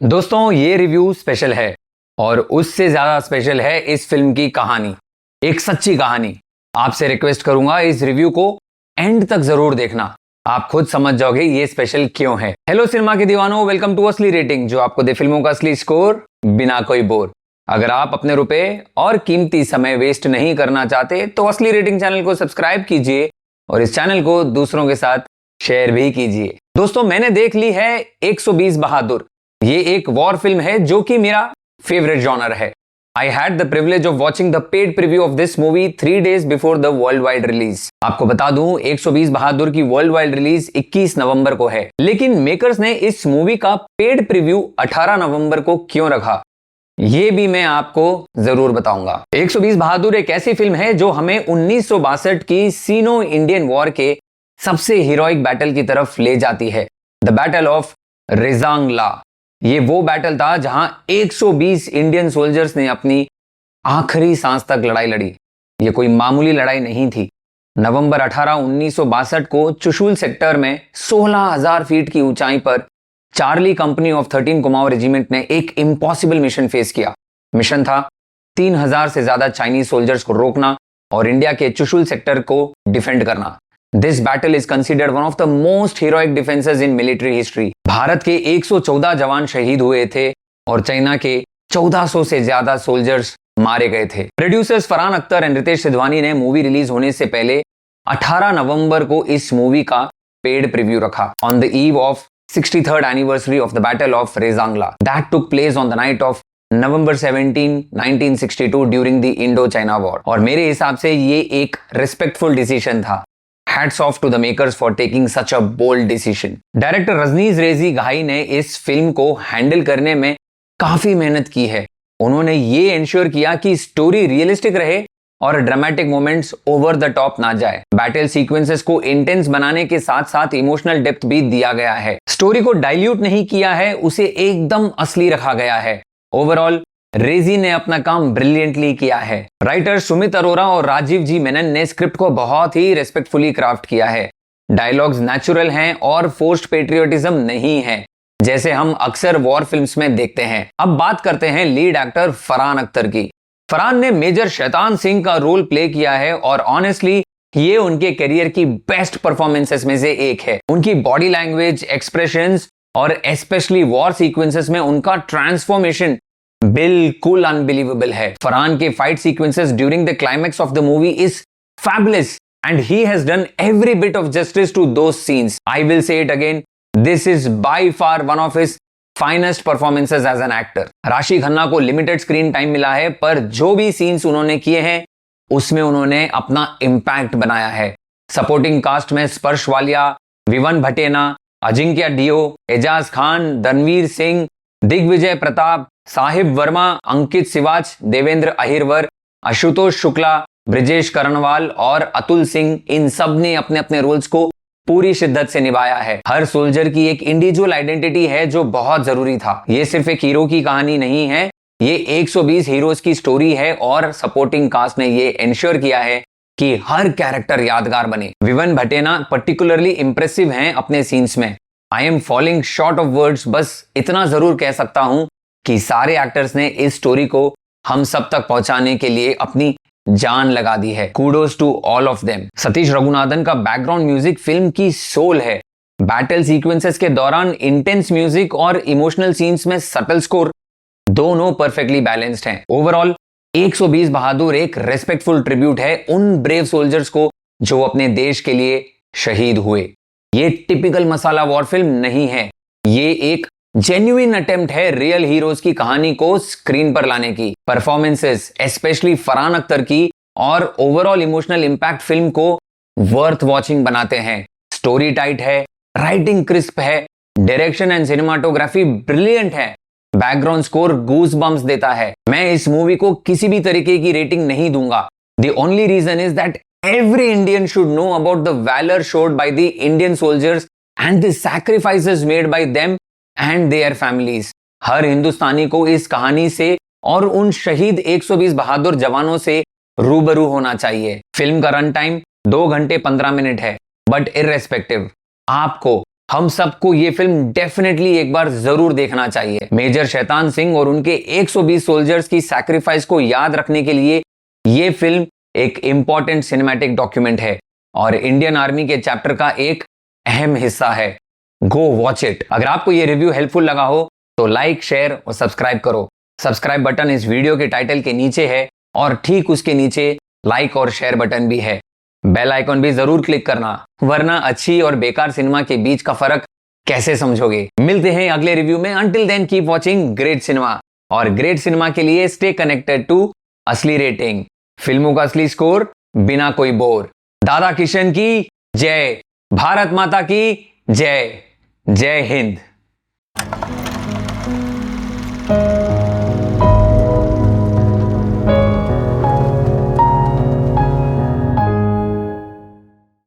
दोस्तों ये review special है और उससे ज्यादा स्पेशल है इस फिल्म की कहानी, एक सच्ची कहानी। आपसे रिक्वेस्ट करूंगा इस रिव्यू को एंड तक जरूर देखना, आप खुद समझ जाओगे ये स्पेशल क्यों है। हेलो सिनेमा के दीवानों, वेलकम टू असली रेटिंग, जो आपको दे फिल्मों का असली स्कोर बिना कोई बोर। अगर आप अपने रुपए और कीमती समय वेस्ट नहीं करना चाहते तो असली रेटिंग चैनल को सब्सक्राइब कीजिए और इस चैनल को दूसरों के साथ शेयर भी कीजिए। दोस्तों मैंने देख ली है 120 बहादुर। ये एक वॉर फिल्म है जो कि मेरा फेवरेट जॉनर है। I had the privilege of watching the paid preview of this movie 3 days before the world wide release. आपको बता दूं 120 बहादुर की वर्ल्ड वाइड रिलीज 21 नवंबर को है, लेकिन मेकर्स ने इस मूवी का पेड प्रीव्यू 18 नवंबर को क्यों रखा ये भी मैं आपको जरूर बताऊंगा। 120 बहादुर एक ऐसी फिल्म है जो हमें 1962 की सीनो इंडियन वॉर के सबसे हीरोइक बैटल की तरफ ले जाती है, द बैटल ऑफ रेजांग ला। ये वो बैटल था जहां 120 इंडियन सोल्जर्स ने अपनी आखिरी सांस तक लड़ाई लड़ी। ये कोई मामूली लड़ाई नहीं थी। नवंबर 18, 1962 को चुशुल सेक्टर में 16,000 फीट की ऊंचाई पर Charlie company of 13 Kumaon regiment ने एक इम्पॉसिबल मिशन फेस किया। मिशन था 3,000 से ज्यादा चाइनीज सोल्जर्स को रोकना और इंडिया के चुशुल सेक्टर को डिफेंड करना। This battle is considered one of the most heroic defences in military history. Bharat के 114 जवान शहीद हुए थे और चाइना के 1400 से ज्यादा सोल्जर्स मारे गए थे। प्रोड्यूसर्स फरहान अख्तर एंड रितेश सिधवानी ने मूवी रिलीज होने से पहले 18 नवंबर को इस मूवी का पेड प्रीव्यू रखा on the eve of 63rd anniversary of the Battle of Rezangla that took place on the night of November 17, 1962 during the Indo-China War। और मेरे हिसाब से ये एक रिस्पेक्टफुल डिसीजन था। Hats off to the makers for taking such a bold decision। Director Rajneesh Reggie Ghai ने इस film को हैंडल करने में काफी मेहनत की है। उन्होंने ये इंश्योर किया कि स्टोरी रियलिस्टिक रहे और dramatic moments over the top ना जाए। बैटल सीक्वेंसेस को इंटेंस बनाने के साथ साथ इमोशनल डेप्थ भी दिया गया है। स्टोरी को डाइल्यूट नहीं किया है, उसे एकदम असली रखा गया है। ओवरऑल रेजी ने अपना काम ब्रिलियंटली किया है। राइटर सुमित अरोरा और राजीव जी मेनन ने स्क्रिप्ट को बहुत ही रेस्पेक्टफुली क्राफ्ट किया है। डायलॉग्स नेचुरल हैं और फोर्स्ड पेट्रियोटिज्म नहीं है, जैसे हम अक्सर वॉर फिल्म्स में देखते हैं। अब बात करते हैं लीड एक्टर फरहान अख्तर की। फरहान ने मेजर शैतान सिंह का रोल प्ले किया है और ऑनेस्टली ये उनके करियर की बेस्ट परफॉर्मेंसेस में से एक है। उनकी बॉडी लैंग्वेज, एक्सप्रेशंस और स्पेशली वॉर सीक्वेंसेस में उनका ट्रांसफॉर्मेशन बिल्कुल अनबिलीवेबल है। फरहान के fight sequences during the climax of the movie is fabulous and he has done every bit of justice to those scenes. I will say it again, this is by far one of his finest performances as an actor. Raashi Khanna को limited screen time मिला है, पर जो भी scenes उन्होंने किए हैं उसमें उन्होंने अपना इंपैक्ट बनाया है। सपोर्टिंग कास्ट में स्पर्श वालिया, विवन भटेना, अजिंक्य डियो, एजाज खान, धनवीर सिंह, दिग्विजय प्रताप, साहिब वर्मा, अंकित सिवाच, देवेंद्र अहिरवर, आशुतोष शुक्ला, ब्रिजेश करणवाल और अतुल सिंह, इन सब ने अपने अपने रोल्स को पूरी शिद्दत से निभाया है। हर सोल्जर की एक इंडिविजुअल आइडेंटिटी है जो बहुत जरूरी था। ये सिर्फ एक हीरो की कहानी नहीं है, ये 120 हीरोज की स्टोरी है और सपोर्टिंग कास्ट ने ये इंश्योर किया है कि हर कैरेक्टर यादगार बने। विवन भटेना पर्टिकुलरली इंप्रेसिव हैं अपने सीन्स में। I am falling short of words, बस इतना जरूर कह सकता हूं कि सारे एक्टर्स ने इस स्टोरी को हम सब तक पहुंचाने के लिए अपनी जान लगा दी है। Kudos to all of them. Satish Raghunathan का बैकग्राउंड म्यूजिक फिल्म की सोल है। बैटल सीक्वेंसेस के दौरान इंटेंस म्यूजिक और इमोशनल सीन्स में सटल स्कोर दोनों परफेक्टली बैलेंस्ड हैं। ओवरऑल 120 बहादुर एक रेस्पेक्टफुल ट्रिब्यूट है उन ब्रेव सोल्जर्स को जो अपने देश के लिए शहीद हुए। ये टिपिकल मसाला वॉर फिल्म नहीं है, ये एक जेन्युइन अटेम्प्ट है रियल हीरोज की कहानी को स्क्रीन पर लाने की। परफॉर्मेंसेस स्पेशली फरहान अख्तर की और ओवरऑल इमोशनल इंपैक्ट फिल्म को वर्थ वॉचिंग बनाते हैं। स्टोरी टाइट है, राइटिंग क्रिस्प है, डायरेक्शन एंड सिनेमाटोग्राफी ब्रिलियंट है, बैकग्राउंड स्कोर गूज बम्स देता है। मैं इस मूवी को किसी भी तरीके की रेटिंग नहीं दूंगा। The only reason is that every Indian should know about the valour showed by the Indian soldiers and the sacrifices made by them and their families. हर हिंदुस्तानी को इस कहानी से और उन शहीद 120 बहादुर जवानों से रूबरू होना चाहिए। फिल्म का रन टाइम 2 घंटे 15 मिनट है, बट इररेस्पेक्टिव आपको हम सबको ये फिल्म डेफिनेटली एक बार जरूर देखना चाहिए। मेजर शैतान सिंह और उनके 120 सोल्जर्स की सैक्रिफाइस को याद रखने के लिए ये फिल्म एक इंपॉर्टेंट सिनेमैटिक डॉक्यूमेंट है और इंडियन आर्मी के चैप्टर का एक अहम हिस्सा है। Go watch it. अगर आपको ये रिव्यू हेल्पफुल लगा हो तो लाइक, शेयर और सब्सक्राइब करो। सब्सक्राइब बटन इस वीडियो के टाइटल के नीचे है और ठीक उसके नीचे लाइक और शेयर बटन भी है। बेल आइकॉन भी जरूर क्लिक करना, वरना अच्छी और बेकार सिनेमा के बीच का फर्क कैसे समझोगे। मिलते हैं अगले रिव्यू में। Until then keep watching great cinema, और ग्रेट सिनेमा के लिए stay connected to Asli rating, फिल्मों का असली स्कोर बिना कोई बोर। दादा किशन की जय, भारत माता की जय, जय हिंद।